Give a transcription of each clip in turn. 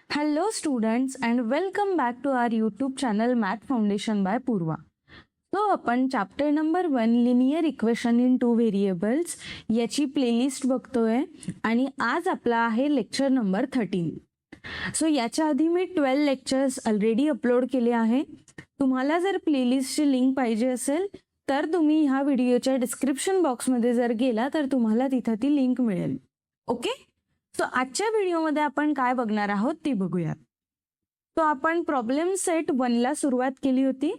Hello students and welcome back to our YouTube channel Math Foundation by Purva. So आपण chapter number 1 linear equation in two variables याची playlist बघतोय आणि आज आपला आहे lecture number 13. So याच्या आधी मी 12 लेक्चर्स ऑलरेडी अपलोड केले आहे. तुम्हाला जर प्लेलिस्टची लिंक पाहिजे असेल तर तुम्ही ह्या व्हिडिओच्या डिस्क्रिप्शन बॉक्समध्ये जर गेला तर तुम्हाला तिथं ती लिंक मिळेल. ओके, सो आजच्या व्हिडिओमध्ये आपण काय बघणार आहोत ते बघूयात. तो आपण प्रॉब्लेम सेट 1 ला सुरुवात केली होती.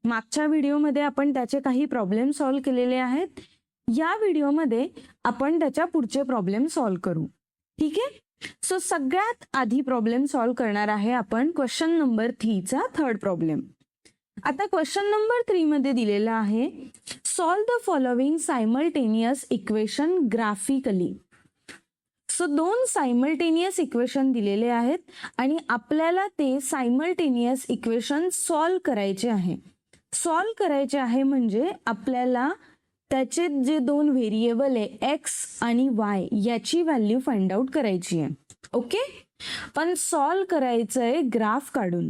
मागच्या व्हिडिओमध्ये आपण त्याचे काही प्रॉब्लेम सॉल्व्ह केलेले आहेत. या व्हिडिओमध्ये आपण त्याच्या पुढचे प्रॉब्लेम सॉल्व्ह करू. ठीक आहे, सो सगळ्यात आधी प्रॉब्लेम सॉल्व्ह करणार आहे आपण क्वेश्चन नंबर 3 चा थर्ड प्रॉब्लेम. आता क्वेश्चन नंबर 3 मध्ये दिलेला आहे solve the following simultaneous equation graphically. So 2 simultaneous equation दिलेले आहेत आणि आपल्याला ते सायमल्टेनियस इक्वेशन सॉल्व करायचे आहे. सॉल्व करायचे आहे म्हणजे आपल्याला त्याचे जे 2 व्हेरिएबल आहे एक्स आणि वाय याची व्हॅल्यू फाइंड आउट करायची आहे. ओके, पण सॉल्व करायचं आहे ग्राफ काढून.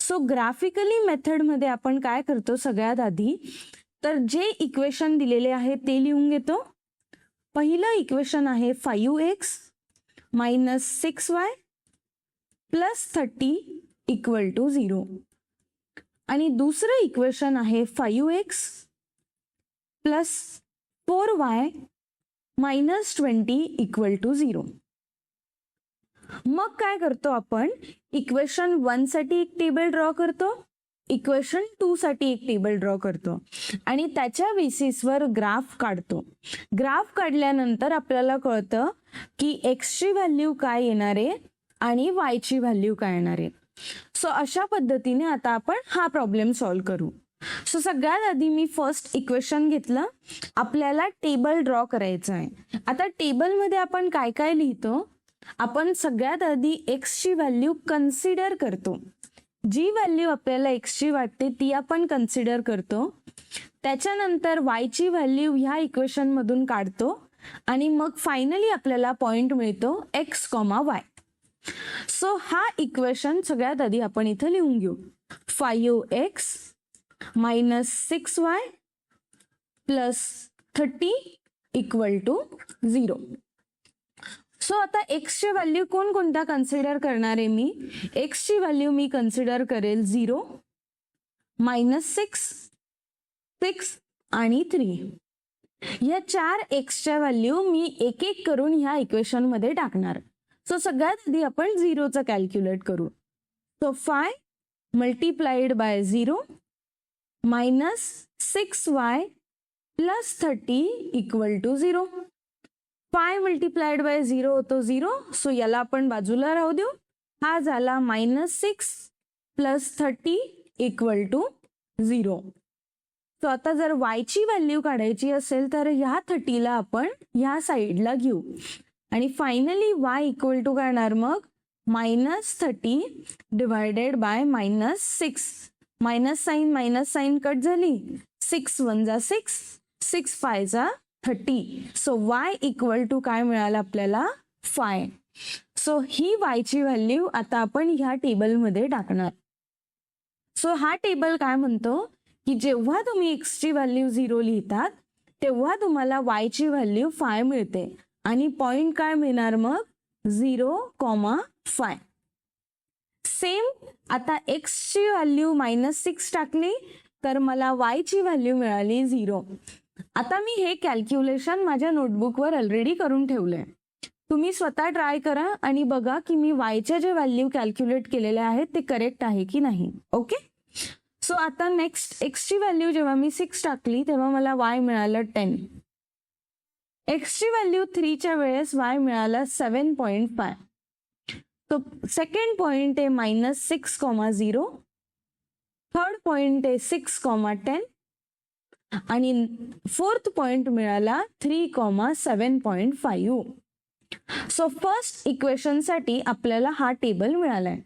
सो ग्राफिकली मेथडमध्ये आपण काय करतो, सगळ्यात आधी तर जे इक्वेशन दिलेले आहे ते लिहून घेतो. पहिलं इक्वेशन आहे 5x minus 6y plus 30 equal to 0 आणि दुसरं इक्वेशन आहे 5x plus 4y minus 20 equal to 0. मग काय करतो आपण, इक्वेशन 1 साठी एक टेबल ड्रॉ करतो, इक्वेशन 2 साठी एक टेबल ड्रॉ करतो आणि त्याच्या बेसिसवर ग्राफ काढतो. ग्राफ काढल्यानंतर आपल्याला कळतं की एक्सची व्हॅल्यू काय येणार आहे आणि वायची व्हॅल्यू काय येणार आहे. सो अशा पद्धतीने आता आपण हा प्रॉब्लेम सॉल्व्ह करू. सो सगळ्यात आधी मी फर्स्ट इक्वेशन घेतलं. आपल्याला टेबल ड्रॉ करायचं आहे. आता टेबलमध्ये आपण काय काय लिहितो, आपण सगळ्यात आधी एक्सची व्हॅल्यू कन्सिडर करतो. जी व्हॅल्यू आपल्याला एक्सची वाटते ती आपण कन्सिडर करतो. त्याच्यानंतर वायची व्हॅल्यू ह्या इक्वेशन मधून काढतो आणि मग फायनली आपल्याला पॉइंट मिळतो एक्स कॉमा वाय. सो हा इक्वेशन सगळ्यात आधी आपण इथं लिहून घेऊ. 5x minus 6y plus 30 equal to 0. So आता एक्सची व्हॅल्यू कोणकोणत्या कन्सिडर करणार आहे मी, एक्सची व्हॅल्यू मी कन्सिडर करेल 0, मायनस 6 आणि 3. या 4 एक्सच्या व्हॅल्यू मी एक एक करून ह्या इक्वेशन मध्ये टाकणार. सो सगळ्यात आधी आपण 0चं कॅल्क्युलेट करू. So 5 multiplied by 0 minus 6y plus 30 equal to 0. 5 multiplied by 0 होतो 0. सो याला आपण बाजूला राहू देऊ. हा झाला minus 6 plus 30 equal to 0. So आता जर वायची व्हॅल्यू काढायची असेल तर ह्या 30ला आपण ह्या साईडला घेऊ आणि फायनली वाय इक्वल टू काढणार मग minus 30 divided by minus 6. Minus sign cut झाली. 6 1 जा 6, 6 5 जा 30. सो y इक्वल टू काय मिळालं आपल्याला 5. सो ही वायची व्हॅल्यू आता आपण ह्या टेबलमध्ये टाकणार. सो हा टेबल काय म्हणतो की जेव्हा तुम्ही एक्सची व्हॅल्यू 0 लिहितात तेव्हा तुम्हाला वायची व्हॅल्यू 5 मिळते आणि पॉइंट काय मिळणार मग 0,5. सेम आता एक्सची व्हॅल्यू मायनस 6 टाकली तर मला वायची व्हॅल्यू मिळाली 0. आता मी हे कॅल्क्युलेशन माझ्या नोटबुकवर ऑलरेडी करून ठेवलंय. तुम्ही स्वतः ट्राय करा आणि बघा की मी वायच्या जे व्हॅल्यू कॅल्क्युलेट केलेल्या आहेत ते करेक्ट आहे की नाही. ओके, सो आता नेक्स्ट एक्सची व्हॅल्यू जेव्हा मी 6 टाकली तेव्हा मला वाय मिळालं 10. एक्सची व्हॅल्यू 3च्या वेळेस वाय मिळाला 7.5. तो सेकंड पॉइंट आहे मायनस 6,0. थर्ड पॉइंट आहे 6,10 आणि फोर्थ पॉइंट मिळाला 3,7.5. सो फर्स्ट इक्वेशन साठी आपल्याला हा टेबल मिळालाय.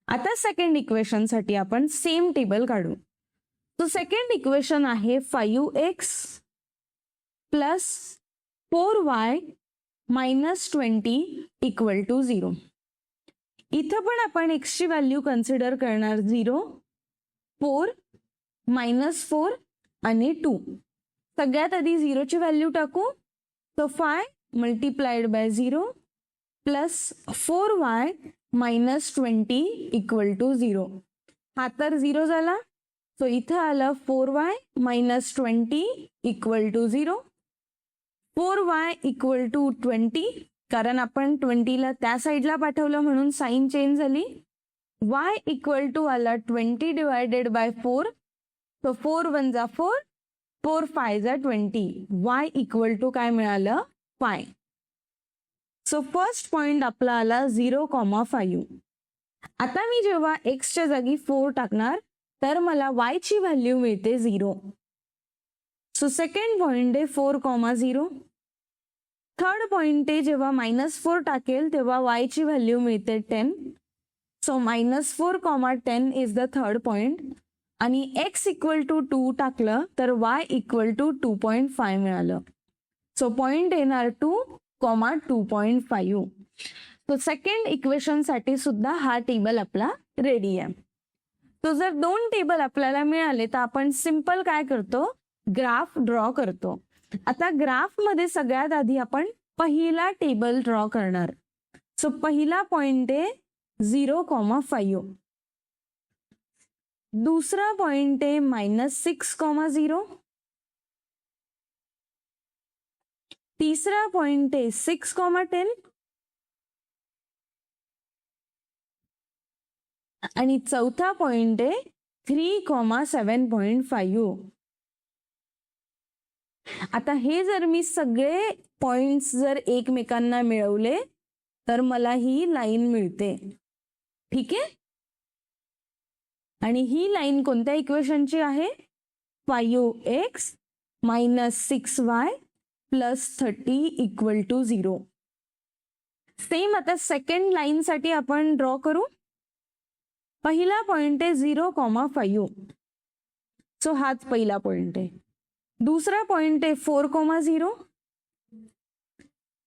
आता सेकंड इक्वेशन साठी आपण सेम टेबल काढू. सो सेकंड इक्वेशन आहे 5x plus 4y minus 20 equal to 0. इथं पण आपण x ची व्हॅल्यू कन्सिडर करणार 0, 4, -4 आणि 2. सगळ्यात आधी 0 ची व्हॅल्यू टाकू. So 5 multiplied by 0 plus 4y -20 equal to 0. हा तर 0 झाला. सो इथं आलं 4y -20 equal to 0. 4y equal to 20, कारण आपण 20ला त्या साईडला पाठवलं म्हणून साईन चेंज झाली. y इक्वल टू आला 20 डिवायडेड बाय 4. सो 4 1 जा 4, 4 5 जा 20. y इक्वल टू काय मिळालं? 5. सो फर्स्ट पॉइंट आपला आला 0,5. आता मी जेव्हा x च्या जागी 4 टाकणार तर मला y ची व्हॅल्यू मिळते 0. सो सेकंड पॉइंट आहे 4,0. थर्ड पॉइंट आहे जेव्हा -4 टाकेल तेव्हा y ची व्हॅल्यू मिळते 10. So -4,10 is the third point. आणि x इक्वल टू 2 टाकलं तर y इक्वल टू 2.5 मिळालं. सो पॉइंट येणार 2,2.5. सो सेकंड इक्वेशन साठी सुद्धा हा टेबल आपला रेडी आहे. तो जर दोन टेबल आपल्याला मिळाले तर आपण सिंपल काय करतो? ग्राफ ड्रॉ करतो. आता ग्राफ मध्ये सगळ्यात आधी आपण पहिला टेबल ड्रॉ करणार. सो पहिला पॉइंट आहे 0,5. दुसरा पॉइंट आहे -6,0. तिसरा पॉइंट आहे 6,10. आणि चौथा पॉइंट आहे 3,7.5. आता हे जर मी सगळे पॉइंट्स जर एकमेकांना मिळवले तर मला ही लाईन मिळते. ठीक आहे. आणि ही लाईन कोणत्या इक्वेशनची आहे? 5x -6y + 30 equal to 0. Same आता सेकंड लाईन साठी आपण ड्रॉ करू. पहिला पॉइंट आहे 0,5. सो हाच पहिला पॉइंट आहे. दुसरा पॉइंट आहे 4,0.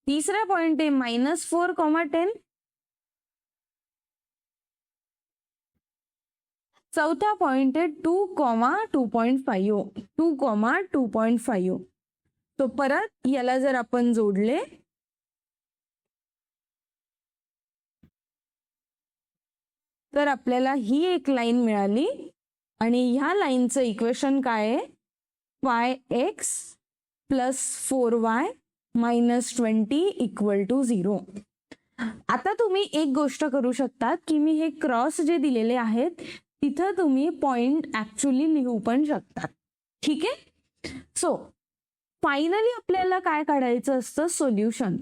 तिसरा पॉइंट आहे -4,10. चौथा पॉइंट आहे 2,2.5. तो परत याला जर आपण जोडले तर आपल्याला ही एक लाईन मिळाली. आणि ह्या लाईनचं इक्वेशन काय आहे? 5x + 4y -20 equal to 0. आता तुम्ही एक गोष्ट करू शकतात की मी हे क्रॉस जे दिलेले आहेत तिथं तुम्ही पॉइंट ऍक्च्युअली लिहू पण शकतात. ठीक आहे. सो फायनली आपल्याला काय काढायचं असतं? सोल्युशन.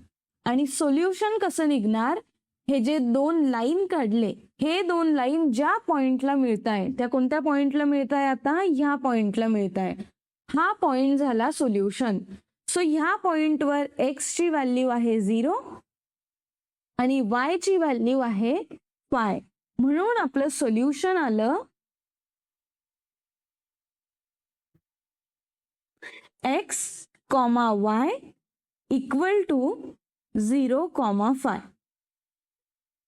आणि सोल्युशन कसं निघणार? हे जे दोन लाईन काढले, हे दोन लाईन ज्या पॉइंटला मिळत आहे त्या कोणत्या पॉइंटला मिळत आहे? आता ह्या पॉइंटला मिळत आहे. हा पॉइंट झाला सोल्युशन. सो ह्या पॉइंटवर x ची व्हॅल्यू आहे 0 आणि y ची व्हॅल्यू आहे 5. म्हणून आपलं सोल्युशन आलं x, y equal to 0,5.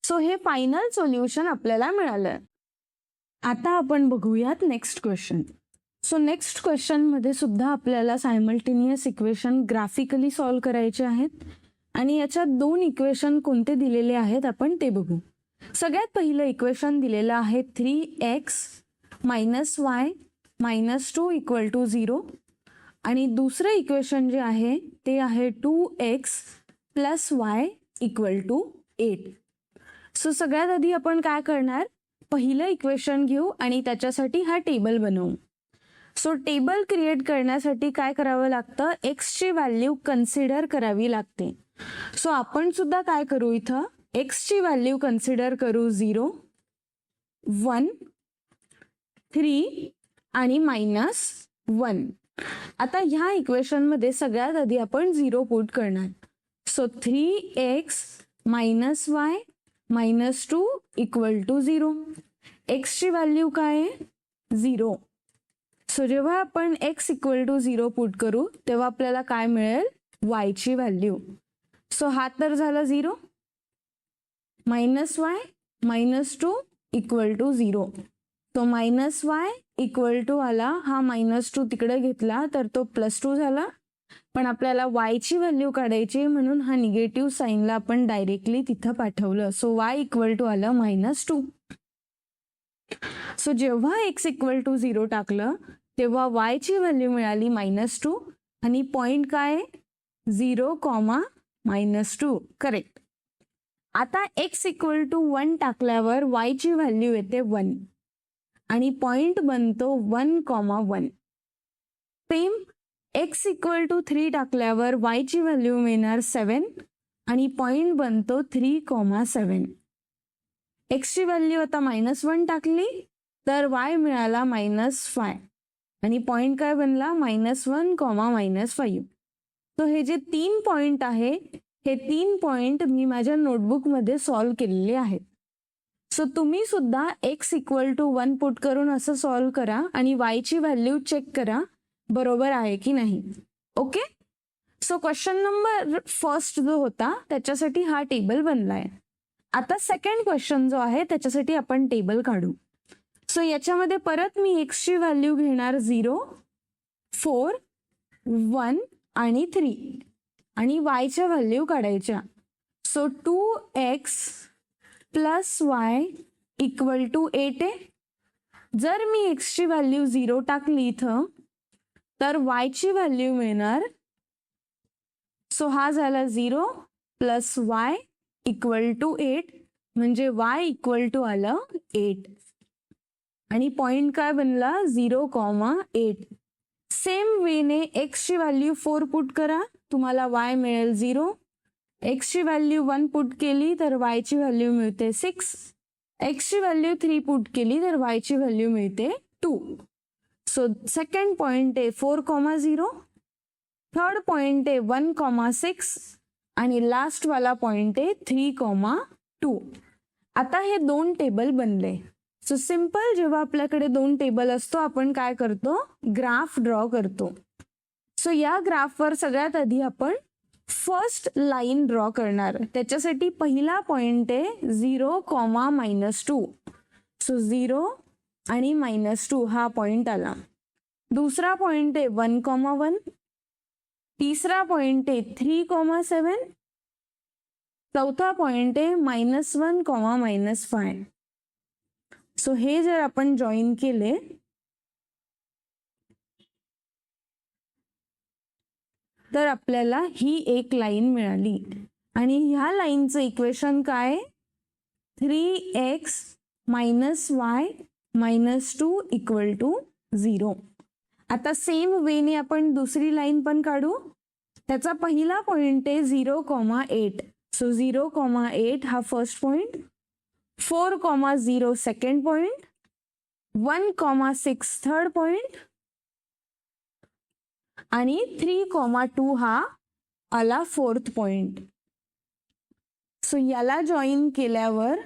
So हे फायनल सोल्युशन आपल्याला मिळालं. आता आपण बघूयात next question. So next question मध्ये सुद्धा आपल्याला सायमल्टेनियस इक्वेशन ग्राफिकली सॉल्व्ह करायचे आहेत. आणि याच्यात दोन इक्वेशन कोणते दिलेले आहेत आपण ते बघू. सगळ्यात पहिलं इक्वेशन दिलेलं आहे 3x -y -2 इक्वल टू 0. आणि दुसरं इक्वेशन जे आहे ते आहे 2x + y equal to 8. So सगळ्यात आधी आपण काय करणार? पहिलं इक्वेशन घेऊ आणि त्याच्यासाठी हा टेबल बनवू. सो टेबल क्रिएट करण्यासाठी काय करावं लागतं? x ची व्हॅल्यू कन्सिडर करावी लागते. सो आपण सुद्धा काय करू? इथं x ची व्हॅल्यू कन्सिडर करू 0, 1, 3 आणि -1. आता ह्या इक्वेशन मध्ये सगळ्यात आधी आपण 0 पुट करणार. So 3x -y -2 equal to 0. x ची व्हॅल्यू काय आहे? 0. सो जेव्हा आपण x इक्वल टू 0 पुट करू तेव्हा आपल्याला काय मिळेल? y ची व्हॅल्यू. सो हा तर झाला 0, -y -2 = 0. तो -y = आला, हा -2 तिकडे घेतला तर तो +2 झाला. पण आपल्याला y ची व्हॅल्यू काढायची म्हणून हा निगेटिव्ह साईनला आपण डायरेक्टली तिथं पाठवलं. सो y = आलं -2. सो जेव्हा x = 0 टाकलं तेव्हा y ची व्हॅल्यू मिळाली -2 आणि पॉइंट काय 0, -2. करेक्ट. आता x = 1 टाकल्यावर y ची व्हॅल्यू येते 1 आणि पॉइंट बनतो 1, 1. सेम x = 3 टाकल्यावर y ची व्हॅल्यू मिळणार 7 आणि पॉइंट बनतो 3, 7. x ची व्हॅल्यू आता -1 टाकली तर y मिळाला -5 आणि पॉइंट काय बनला -1, -5. तो हे जे 3 पॉइंट आहे हे 3 पॉइंट मी माझ्या नोटबुकमध्ये सॉल्व्ह केलेले आहेत. सो तुम्ही सुद्धा x = 1 पुट करून असं सॉल्व्ह करा आणि y ची व्हॅल्यू चेक करा बरोबर आहे की नाही. Okay. So question number first जो होता त्याच्यासाठी हा टेबल बनलाय. आता सेकंड क्वेश्चन जो आहे त्याच्यासाठी आपण टेबल काढू. सो याच्यामध्ये परत मी x ची व्हॅल्यू घेणार 0, 4, 1 आणि 3 आणि y च्या व्हॅल्यू काढायच्या. सो 2x + y = 8 आहे. जर मी x ची व्हॅल्यू 0 टाकली इथं तर y ची व्हॅल्यू मिळणार. सो हा झाला 0 + y = 8 म्हणजे y = आलं 8 आणि पॉइंट काय बनला 0, 8. सेम वेने x ची व्हॅल्यू 4 पुट करा, तुम्हाला y मिळेल 0. x ची व्हॅल्यू 1 पुट केली तर y ची व्हॅल्यू मिळते 6. x ची व्हॅल्यू 3 पुट केली तर y ची व्हॅल्यू मिळते 2. सो सेकंड पॉइंट आहे 4, 0. थर्ड पॉइंट आहे 1, 6 आणि लास्ट वाला पॉइंट आहे 3, 2. आता हे 2 टेबल बनले. सो सिंपल जेव्हा आपल्याकडे 2 टेबल असतो आपण काय करतो, ग्राफ ड्रॉ करतो. सो या ग्राफवर सगळ्यात आधी आपण फर्स्ट लाईन ड्रॉ करणार. त्याच्यासाठी पहिला पॉइंट आहे 0, -2. सो 0 आणि -2 हा पॉइंट आला. दुसरा पॉइंट आहे 1, 1. तिसरा पॉइंट आहे 3, 7. चौथा पॉइंट आहे -1, -5. सो हे जर आपण जॉईन केले तर आपल्याला ही एक लाईन मिळाली आणि ह्या लाईनचं इक्वेशन काय 3x - y - 2 = 0. आता सेम वेने आपण दुसरी लाईन पण काढू. त्याचा पहिला पॉइंट आहे 0, 8. सो 0, 8 हा first point. 4, 0 second point. 1, 6 third point आणि 3, 2 हा आला फोर्थ पॉइंट. सो याला जॉईन केल्यावर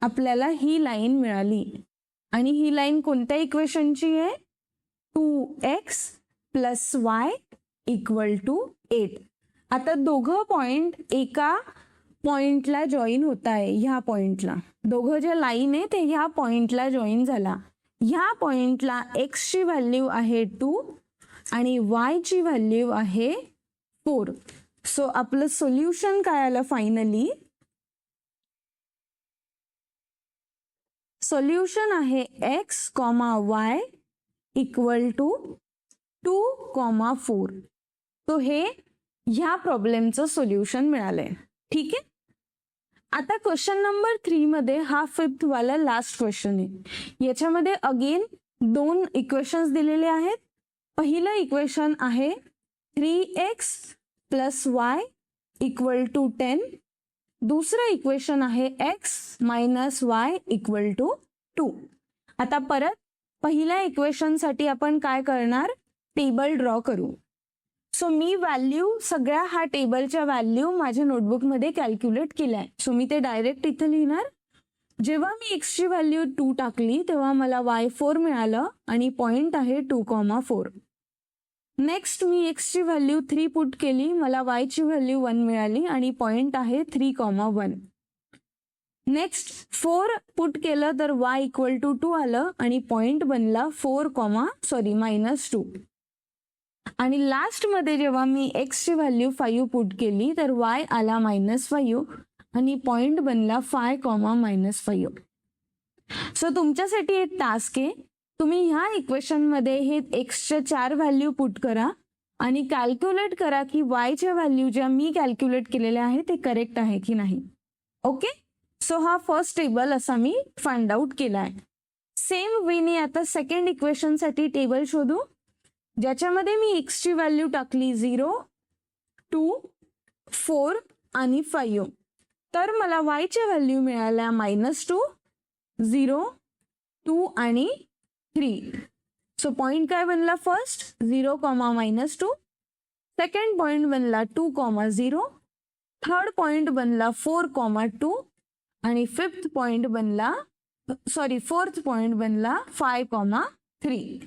आपल्याला ही लाईन मिळाली आणि ही लाईन कोणत्या इक्वेशनची आहे 2x + y = 8. आता दोघं पॉइंट एका पॉइंटला जॉईन होत आहे. ह्या पॉइंटला दोघं जे लाईन आहे ते ह्या पॉइंटला जॉईन झाला. ह्या पॉइंटला x ची व्हॅल्यू आहे 2 आणि y ची व्हॅल्यू आहे 4. सो आपलं सोल्युशन काय आलं फायनली, सोल्युशन आहे x, y = 2, 4. तो हे ह्या प्रॉब्लेमचं सोल्युशन मिळालंय. ठीक आहे. आता क्वेश्चन नंबर 3 मध्ये हा 5th वाला लास्ट क्वेश्चन आहे. याच्यामध्ये अगेन 2 इक्वेशन्स दिलेले आहेत. पहिलं इक्वेशन आहे 3x + y = 10. दुसरं इक्वेशन आहे x - y = 2. आता परत पहिल्या इक्वेशनसाठी आपण काय करणार, टेबल ड्रॉ करू. सो मी व्हॅल्यू सगळ्या हा टेबलच्या व्हॅल्यू माझ्या नोटबुकमध्ये कॅल्क्युलेट केल्या. सो मी ते डायरेक्ट इथं लिहिणार. जेव्हा मी x ची व्हॅल्यू 2 टाकली तेव्हा मला y4 मिळालं आणि पॉइंट आहे 2, 4. नेक्स्ट मी एक्सची व्हॅल्यू 3 पुट केली, मला वायची व्हॅल्यू 1 मिळाली आणि पॉइंट आहे 3,1. नेक्स्ट 4 पुट केलं तर y इक्वल टू 2 आलं आणि पॉइंट बनला -2. आणि लास्ट मध्ये जेव्हा मी x ची व्हॅल्यू 5 पुट केली तर y आला -5 आणि पॉइंट बनला 5,-5. सो तुमच्यासाठी एक टास्क आहे, तुम्ही ह्या इक्वेशन मध्ये हे एक्सच्या 4 व्हॅल्यू पुट करा आणि कॅल्क्युलेट करा की वायच्या व्हॅल्यू ज्या मी कॅल्क्युलेट केलेल्या आहे ते करेक्ट आहे की नाही. ओके, सो हा फर्स्ट टेबल असा मी फाइंड आउट केलाय. सेम वेने आता सेकंड इक्वेशन साठी टेबल शोधू, ज्याच्यामध्ये मी एक्सची व्हॅल्यू टाकली 0, 2, 4 आणि 5. तर मला वायच्या व्हॅल्यू मिळाल्या -2, 0, 2 आणि 3. सो पॉइंट काय बनला, फर्स्ट 0, -2, सेकंड पॉइंट बनला 2, 0, थर्ड पॉइंट बनला 4, 2 आणि फोर्थ पॉइंट बनला 5,3.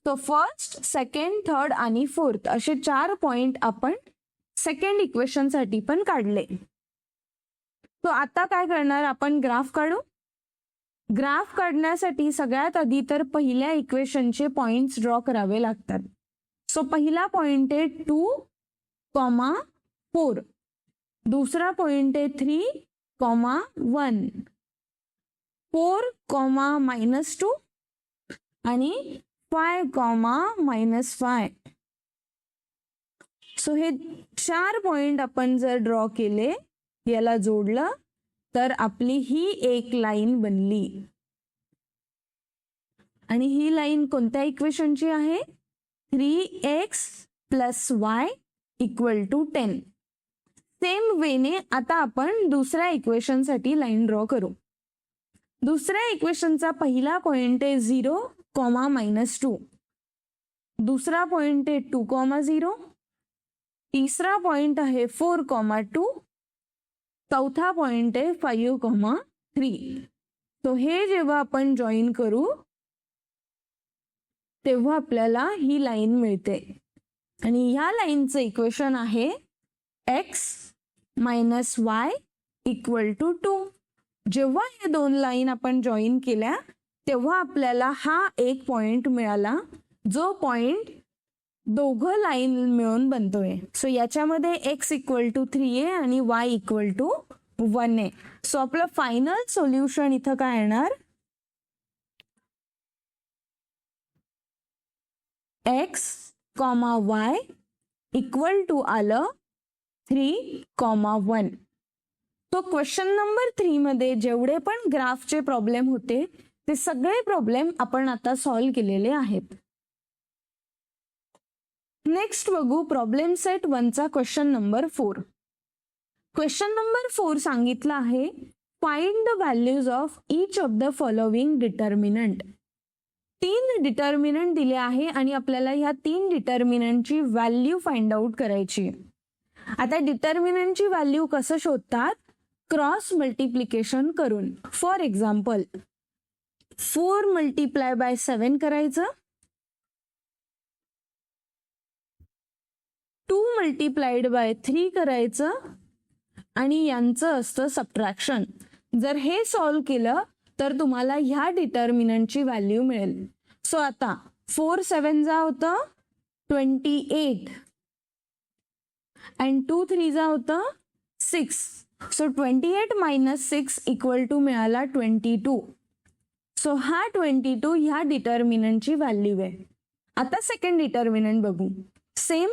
सो फर्स्ट, सेकंड, थर्ड आणि फोर्थ असे 4 पॉइंट आपण सेकंड इक्वेशन साठी पण काढले. तो आता काय करणार, आपण ग्राफ काढू. ग्राफ काढण्यासाठी सगळ्यात आधी तर पहिल्या इक्वेशनचे पॉइंट्स ड्रॉ करावे लागतात. सो पहिला पॉइंट आहे 2, 4, दुसरा पॉइंट आहे 3, 1, 4, -2 आणि 5, -5. सो हे 4 पॉइंट आपण जर ड्रॉ केले, याला जोडलं तर आपली ही एक लाईन बनली. आणि ही लाईन कोणत्या इक्वेशनची आहे, 3x + y = 10. सेम वेने आता आपण दुसऱ्या इक्वेशन साठी लाईन ड्रॉ करू. दुसऱ्या इक्वेशनचा पहिला पॉइंट आहे 0, -2, दुसरा पॉइंट आहे 2, 0, तिसरा पॉइंट आहे 4, 2, चौथा पॉइंट आहे 5, 3. तो हे जेव्हा आपण जॉईन करू तेव्हा आपल्याला ही लाईन मिळते आणि ह्या लाईनचं इक्वेशन आहे x - y = 2. जेव्हा हे दोन लाईन आपण जॉईन केल्या तेव्हा आपल्याला हा एक पॉइंट मिळाला, जो पॉइंट दोघं लाईन मिळून बनतोय. सो याच्यामध्ये x = 3 आहे आणि y = 1 आहे. सो आपलं फायनल सोल्युशन इथं काय येणार, x, y = आलं 3, 1. तो क्वेश्चन नंबर 3 मध्ये जेवढे पण ग्राफचे प्रॉब्लेम होते ते सगळे प्रॉब्लेम आपण आता सॉल्व्ह केलेले आहेत. नेक्स्ट बघू प्रॉब्लेम सेट 1 चा क्वेश्चन नंबर 4. क्वेश्चन नंबर 4 सांगितलं आहे, find the values of each of the following determinant. 3 determinant दिले आहे आणि आपल्याला ह्या 3 डिटर्मिनंटची व्हॅल्यू फाइंड आउट करायची. आता डिटर्मिनंटची व्हॅल्यू कसं शोधतात, क्रॉस मल्टिप्लिकेशन करून. फॉर एक्झाम्पल 4 × 7 करायचं, 2 × 3 करायचं आणि यांचं असतं सबट्रॅक्शन. जर हे सॉल्व्ह केलं तर तुम्हाला ह्या डिटर्मिनंटची व्हॅल्यू मिळेल. सो आता 4 7 होतं 28 and 2 3 होतं 6. सो 28 - 6 = मिळाला 22. सो हा 22 ह्या डिटर्मिनंटची व्हॅल्यू आहे. आता सेकंड डिटर्मिनंट बघू. सेम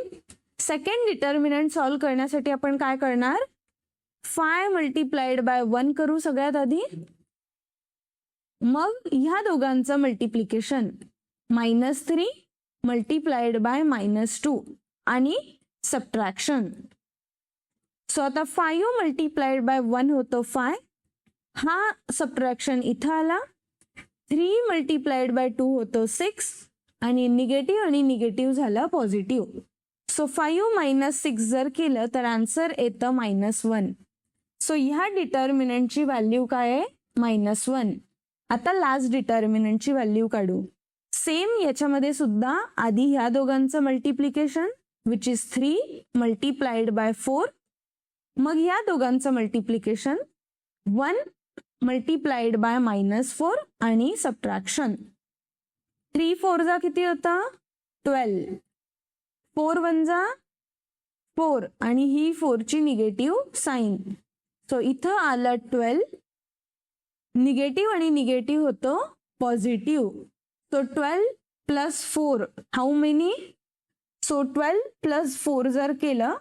सेकंड डिटर्मिनंट सॉल्व्ह करण्यासाठी आपण काय करणार, 5 × 1 करू सगळ्यात आधी, मग ह्या दोघांचं मल्टिप्लिकेशन -3 × -2 आणि सबट्रॅक्शन. सो आता 5 × 1 होतं 5, हा सबट्रॅक्शन इथं आला. 3 × 2 होतं 6 आणि निगेटिव्ह झालं पॉझिटिव्ह. सो 5 - 6 जर केलं तर आन्सर येतं -1. सो ह्या डिटर्मिनंटची व्हॅल्यू काय आहे, -1. आता लास्ट डिटर्मिनंटची व्हॅल्यू काढू. सेम याच्यामध्ये सुद्धा आधी ह्या दोघांचं multiplication which is 3 multiplied by 4, मग या दोघांचं मल्टिप्लिकेशन 1 मल्टिप्लाइड बाय -4 आणि सबट्रॅक्शन. 3 4 जा किती होता 12, 4 1 जा 4 आणि ही 4 ची निगेटिव्ह साईन. सो इथं आलं 12, निगेटिव्ह आणि निगेटिव्ह होतं positive. So 12 plus 4 how many. So 12 plus 4 जर केलं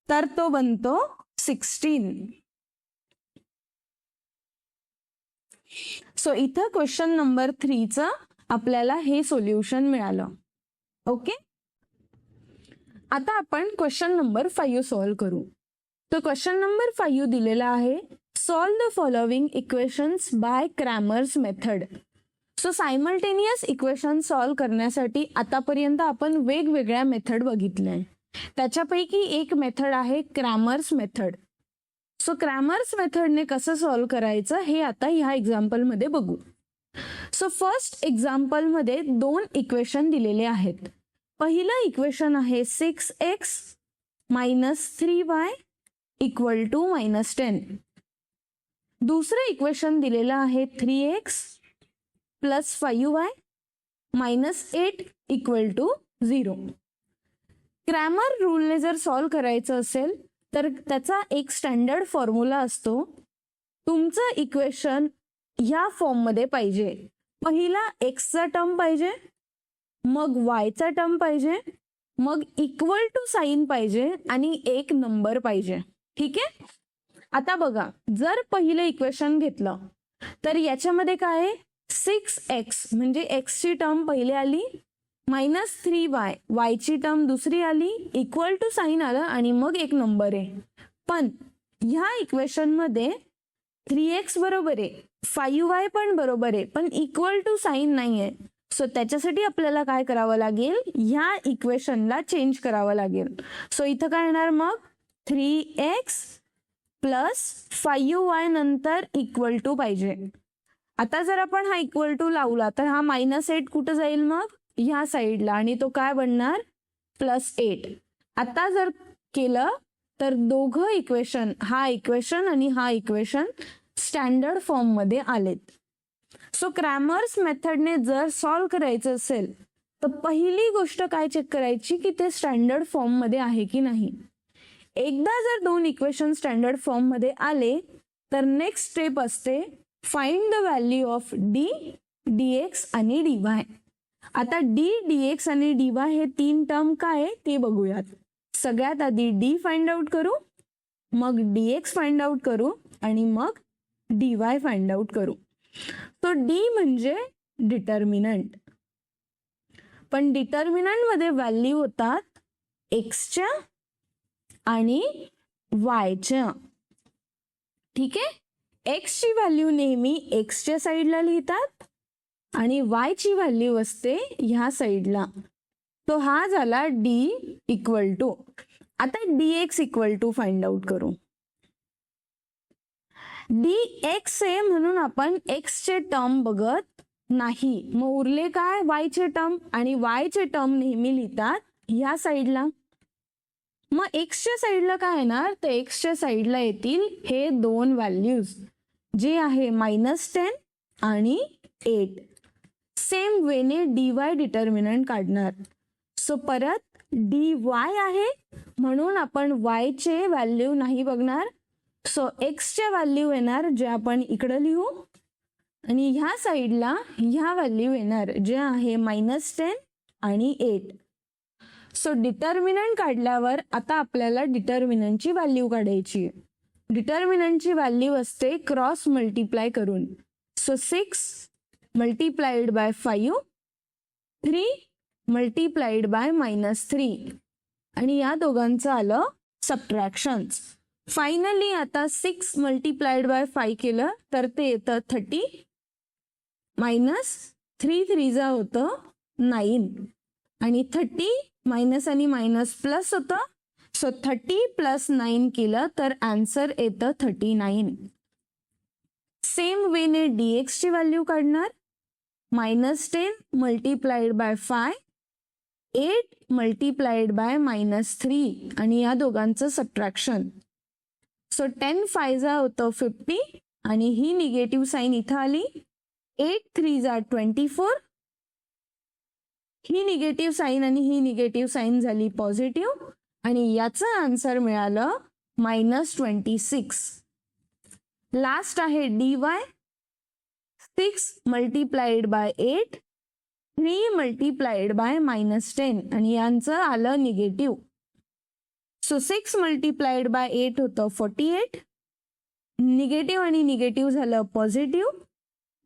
तर तो बनतो 16. सो इथं क्वेश्चन नंबर 3चं आपल्याला हे सोल्युशन मिळालं. ओके, आता आपण क्वेश्चन नंबर 5 सॉल्व्ह करू. तर क्वेश्चन नंबर 5 दिलेला आहे, solve the following equations by Cramer's method. So simultaneous equation solve करण्यासाठी आतापर्यंत आपण वेगवेगळ्या मेथड बघितल्या. त्याच्यापैकी एक मेथड आहे क्रॅमर्स मेथड. सो क्रॅमर्स मेथडने कसं सॉल्व्ह करायचं हे आता ह्या एक्झाम्पल मध्ये बघू. सो फर्स्ट एक्झाम्पल मध्ये 2 इक्वेशन दिलेले आहेत. पहिलं इक्वेशन आहे 6x - 3y = -10. दुसरं इक्वेशन दिलेलं आहे 3x + 5y - 8 = 0. क्रॅमर रूलने जर सॉल्व्ह करायचं असेल तर त्याचा एक स्टँडर्ड फॉर्म्युला असतो. तुमचं इक्वेशन ह्या फॉर्ममध्ये पाहिजे. पहिला एक्सचा टर्म पाहिजे, मग वायचा टर्म पाहिजे, मग इक्वल टू साइन पाहिजे आणि एक नंबर पाहिजे. ठीक आहे. आता बघा, जर पहिलं इक्वेशन घेतलं तर याच्यामध्ये काय आहे 6x म्हणजे x ची टर्म पहिले आली, -3y y ची टर्म दुसरी आली, इक्वल टू साइन आलं आणि मग एक नंबर आहे. पण ह्या इक्वेशन मध्ये 3x बरोबर आहे, 5y पण बरोबर आहे, पण इक्वल टू साइन नाहीये. सो त्याच्यासाठी आपल्याला काय करावं लागेल, ह्या इक्वेशनला चेंज करावं लागेल. सो इथं काय येणार मग 3x + 5y नंतर इक्वल टू पाहिजे. आता जर आपण हा इक्वल टू लावला तर हा -8 कुठं जाईल मग ह्या साईडला आणि तो काय बनणार +8. आता जर केलं तर दोघं इक्वेशन, हा इक्वेशन आणि हा इक्वेशन स्टँडर्ड फॉर्म मध्ये आलेत. सो क्रॅमर्स मेथडने जर सॉल्व्ह करायचं असेल तर पहिली गोष्ट काय चेक करायची की ते स्टँडर्ड फॉर्म मध्ये आहे की नाही. एकदा जर 2 इक्वेशन स्टँडर्ड फॉर्म मध्ये आले तर नेक्स्ट स्टेप असते find the value of d, dx आणि dy. आता d, dx आणि dy हे 3 टर्म काय ते बघूयात. सगळ्यात आधी d फाइंड आउट करू, मग dx फाइंड आउट करू आणि मग dy फाइंड आउट करू. तो d म्हणजे डिटर्मिनंट, पण डिटर्मिनंट मध्ये व्हॅल्यू होतात एक्सच्या आणि वायच्या. ठीक आहे. एक्सची व्हॅल्यू नेहमी एक्सच्या साईडला लिहितात आणि वाय ची व्हॅल्यू असते ह्या साईडला. तो हा झाला d =. आता dx = फाइंड आउट करू. dx आहे म्हणून आपण x चे टर्म बघत नाही, मग उरले काय y चे टर्म, आणि y चे टर्म नेहमी लिहितात ह्या साईडला. मग x च्या साईडला काय येणार तर x च्या साईडला येतील हे 2 व्हॅल्यूज जे आहे -10 आणि 8. सेम वेने dy डिटर्मिनंट काढणार. सो परत dy आहे म्हणून आपण y चे व्हॅल्यू नाही बघणार. सो x च्या व्हॅल्यू येणार जे आपण इकडे लिहू आणि ह्या साईडला ह्या व्हॅल्यू येणार जे आहे -10 आणि 8. सो डिटर्मिनंट काढल्यावर आता आपल्याला डिटर्मिनंटची व्हॅल्यू काढायची. डिटर्मिनंटची व्हॅल्यू असते क्रॉस मल्टिप्लाय करून. So 6 multiplied by 5, 3 multiplied by -3 आणि या दोघांचं आलं सबट्रॅक्शन्स. फायनली आता 6 मल्टिप्लाइड बाय 5 केलं तर ते येतं 30 -3 3 होतं 9 आणि 30 मायनस आणि मायनस प्लस होतं. सो 30 + 9 केलं तर आन्सर येतं 39. सेम वेने dx ची व्हॅल्यू काढणार. -10 मल्टिप्लाइड बाय 5, 8 मल्टिप्लाइड बाय -3 आणि या दोघांचं सबट्रॅक्शन. सो 10 5 होतं 50 आणि ही निगेटिव्ह साईन इथं आली. 8 3 24, ही निगेटिव्ह साईन आणि ही निगेटिव्ह साईन झाली पॉझिटिव्ह आणि याचं आन्सर मिळालं -26. लास्ट आहे dy. 6 multiplied by 8, 3 multiplied by -10 आणि यांचं आलं निगेटिव्ह. सो 6 मल्टिप्लाइड बाय 8 होतं 48, निगेटिव्ह आणि निगेटिव्ह झालं पॉझिटिव्ह.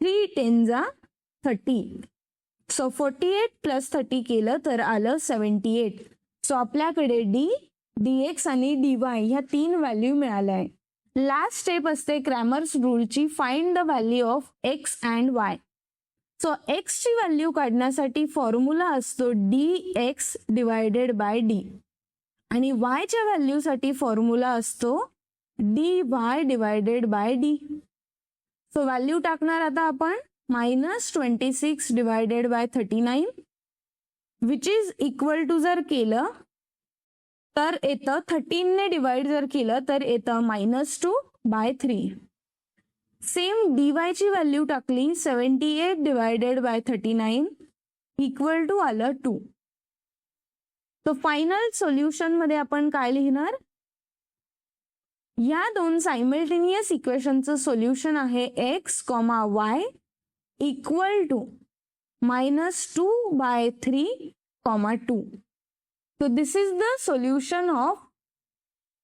3 10 30. सो 48 प्लस 30 केलं तर आलं 78. सो आपल्याकडे d, dx आणि dy ह्या 3 व्हॅल्यू मिळाल्या आहे. लास्ट स्टेप असते क्रॅमर्स रूलची, find the value of x and y. So x ची व्हॅल्यू काढण्यासाठी फॉर्म्युला असतो dx डिवायडेड बाय d आणि y च्या व्हॅल्यूसाठी फॉर्म्युला असतो dy divided by d. So value टाकणार आता आपण. -26 divided by 39 which is equal to, जर केलं तर येतं 13 ने डिवाइड जर केलं तर येतं -2/3. सेम dy ची व्हॅल्यू टाकली. 78 डिवायडेड बाय 39 इक्वल टू आलं 2. तो फायनल सोल्युशन मध्ये आपण काय लिहिणार? या दोन सायमल्टेनियस इक्वेशनचं सोल्युशन आहे x, y equal to -2/3, 2. So this is the solution of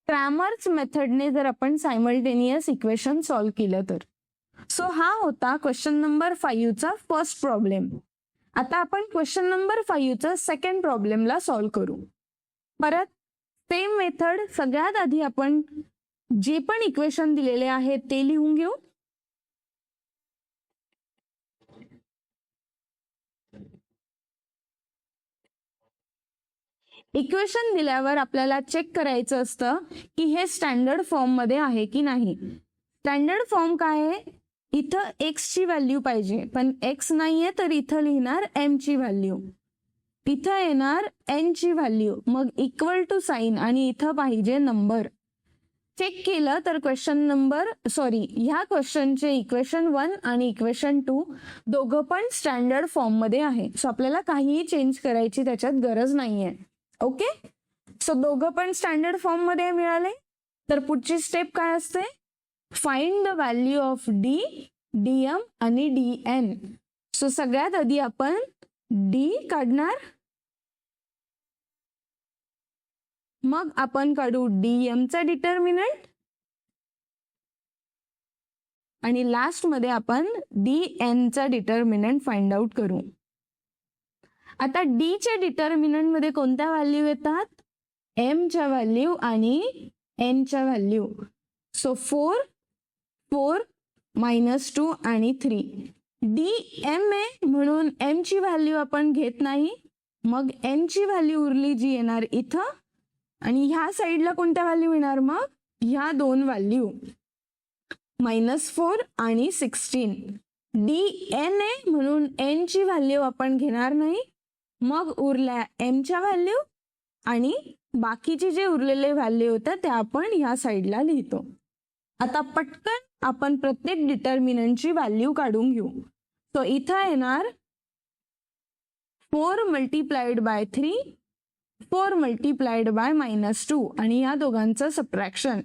Cramer's मेथडने जर आपण सायमल्टेनियस इक्वेशन सॉल्व्ह केलं तर. सो हा होता क्वेश्चन नंबर 5 चा फर्स्ट प्रॉब्लेम. आता आपण क्वेश्चन नंबर 5 चा सेकंड प्रॉब्लेमला सॉल्व्ह करू. परत सेम मेथड. सगळ्यात आधी आपण जे पण इक्वेशन दिलेले आहेत ते लिहून घेऊ. इक्वेशन दिल्यावर आपल्याला चेक करायचं असतं की हे स्टँडर्ड फॉर्म मध्ये आहे की नाही. स्टँडर्ड फॉर्म काय आहे? इथं x ची व्हॅल्यू पाहिजे, पण x नाहीये तर इथं लिहिणार m ची व्हॅल्यू, इथं येणार n ची व्हॅल्यू, मग इक्वल टू साइन आणि इथं पाहिजे नंबर. चेक केलं तर ह्या क्वेश्चनचे इक्वेशन 1 आणि इक्वेशन 2 दोघं पण स्टँडर्ड फॉर्म मध्ये आहे. सो आपल्याला काहीही चेंज करायची त्याच्यात गरज नाहीये. ओके, सो दोघं पण स्टँडर्ड फॉर्म मध्ये मिळाले. तर पुढची स्टेप काय असते? Find the value of d, dm आणि dn. सो सगळ्यात आधी आपण d काढणार, मग आपण काढू dm चा डिटर्मिनंट आणि लास्ट मध्ये आपण dn चा डिटर्मिनंट फाइंड आउट करू. आता d च्या डिटर्मिनंट मध्ये कोणत्या व्हॅल्यू येतात? m च्या व्हॅल्यू आणि n च्या व्हॅल्यू. सो 4 -2 आणि 3. dm आहे म्हणून m ची व्हॅल्यू आपण घेत नाही, मग n ची व्हॅल्यू उरली जी येणार इथं आणि ह्या साईडला कोणत्या व्हॅल्यू येणार? मग ह्या दोन व्हॅल्यू -4 आणि 16. dn आहे म्हणून n ची व्हॅल्यू आपण घेणार नाही, मग उरल्या m च्या व्हॅल्यू आणि बाकीचे जे उरलेले व्हॅल्यू होत्या त्या आपण ह्या साईडला लिहितो. आता पटकन आपण प्रत्येक डिटर्मिनंटची व्हॅल्यू काढून घेऊ. सो इथं येणार 4 मल्टिप्लाइड बाय 3, 4 मल्टिप्लाइड बाय -2 आणि या दोघांचं सबट्रॅक्शन.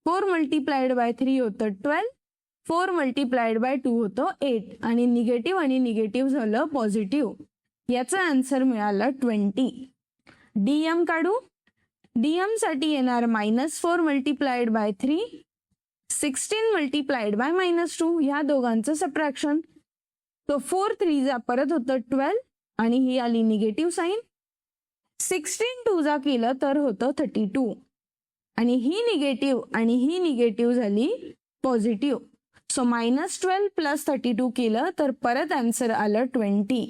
4 मल्टिप्लाइड बाय 3 होतं 12, 4 मल्टिप्लाइड बाय 2 होतं 8 आणि निगेटिव्ह झालं पॉझिटिव्ह. याचं आन्सर मिळालं 20. dm काढू. dm साठी येणार -4 मल्टिप्लाइड बाय 3, 16 मल्टिप्लाइड बाय -2 या दोघांचं सबट्रॅक्शन. तो 4 3 परत होतं 12 आणि ही आली निगेटिव्ह साईन. 16 2 केलं तर होतं 32 आणि ही निगेटिव्ह झाली पॉझिटिव्ह. सो -12 प्लस 32 केलं तर परत आन्सर आलं 20.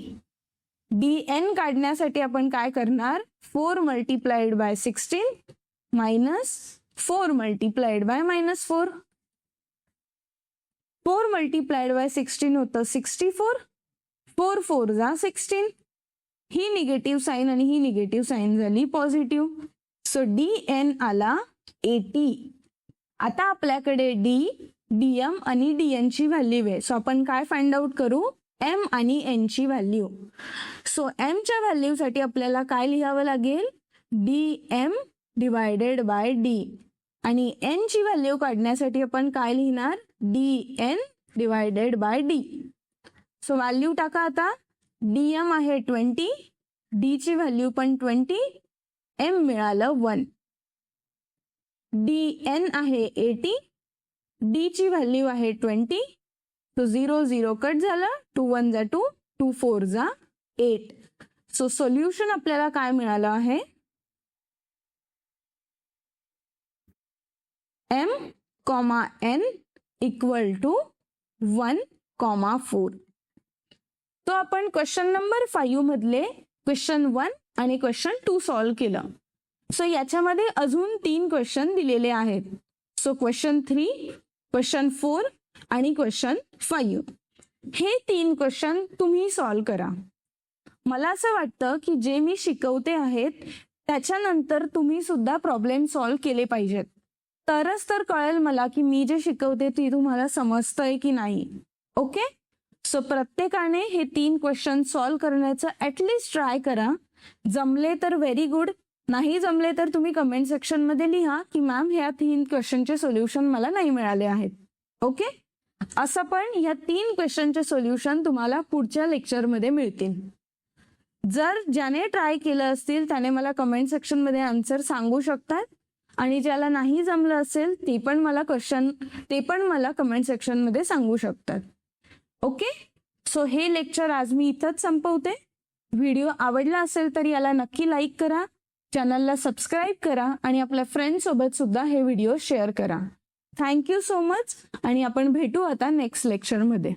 dn काढण्यासाठी आपण काय करणार? 4 multiplied by 16 -4 multiplied by -4. 4 multiplied by 16 होतं 64. 4 4 जा 16. ही निगेटिव्ह साईन आणि ही निगेटिव्ह साईन झाली पॉझिटिव्ह. सो DN आला 80. आता आपल्याकडे DM आणि DN ची व्हॅल्यू आहे. सो आपण काय फाइंड आउट करू? M आणि N ची व्हॅल्यू. सो M च्या व्हॅल्यू साठी आपल्याला काय लिहावं लागेल? DM divided by D. आणि N ची व्हॅल्यू काढण्यासाठी आपण काय लिहिणार? DN divided by D. So value टाका आता. DM आहे 20, D ची व्हॅल्यू पण 20, M मिळालं 1. DN आहे 80, D ची व्हॅल्यू आहे 20. सो 0 0 कट झालं. 2 1 जा 2, 2 4 जा 8. सो सोल्युशन आपल्याला काय मिळालं आहे? M, N equal to 1, 4. तो आपण क्वेश्चन नंबर 5 मधले क्वेश्चन 1 आणि क्वेश्चन 2 सॉल्व्ह केलं. सो याच्यामध्ये अजून 3 क्वेश्चन दिलेले आहेत. सो क्वेश्चन 3, क्वेश्चन 4 आणि क्वेश्चन 5. हे 3 क्वेश्चन तुम्ही सॉल्व्ह करा. मला असं वाटतं की जे मी शिकवते आहेत त्याच्यानंतर तुम्ही सुद्धा प्रॉब्लेम सॉल्व्ह केले पाहिजेत. तरच तर कळेल मला की मी जे शिकवते ती तुम्हाला समजतंय की नाही. ओके. सो प्रत्येकाने हे 3 क्वेश्चन सॉल्व्ह करण्याचं ॲटलिस्ट ट्राय करा. जमले तर व्हेरी गुड, नाही जमले तर तुम्ही कमेंट सेक्शन मध्ये लिहा की मॅम ह्या 3 क्वेश्चनचे सोल्युशन मला नाही मिळाले आहेत. ओके. असं पण या 3 क्वेश्चनचे सोल्युशन तुम्हाला पुढच्या लेक्चरमध्ये मिळतील. जर ज्याने ट्राय केलं असतील त्याने मला कमेंट सेक्शन मध्ये आन्सर सांगू शकतात आणि ज्याला नाही जमलं असेल ते पण मला कमेंट सेक्शन मध्ये सांगू शकतात. ओके. सो हे लेक्चर आज मी इथंच संपवते. व्हिडिओ आवडला असेल तर याला नक्की लाईक करा, चॅनलला सबस्क्राईब करा आणि आपल्या फ्रेंड्ससोबत सुद्धा हे व्हिडिओ शेअर करा. थँक्यू सो मच आणि आपण भेटू आता नेक्स्ट लेक्चरमध्ये.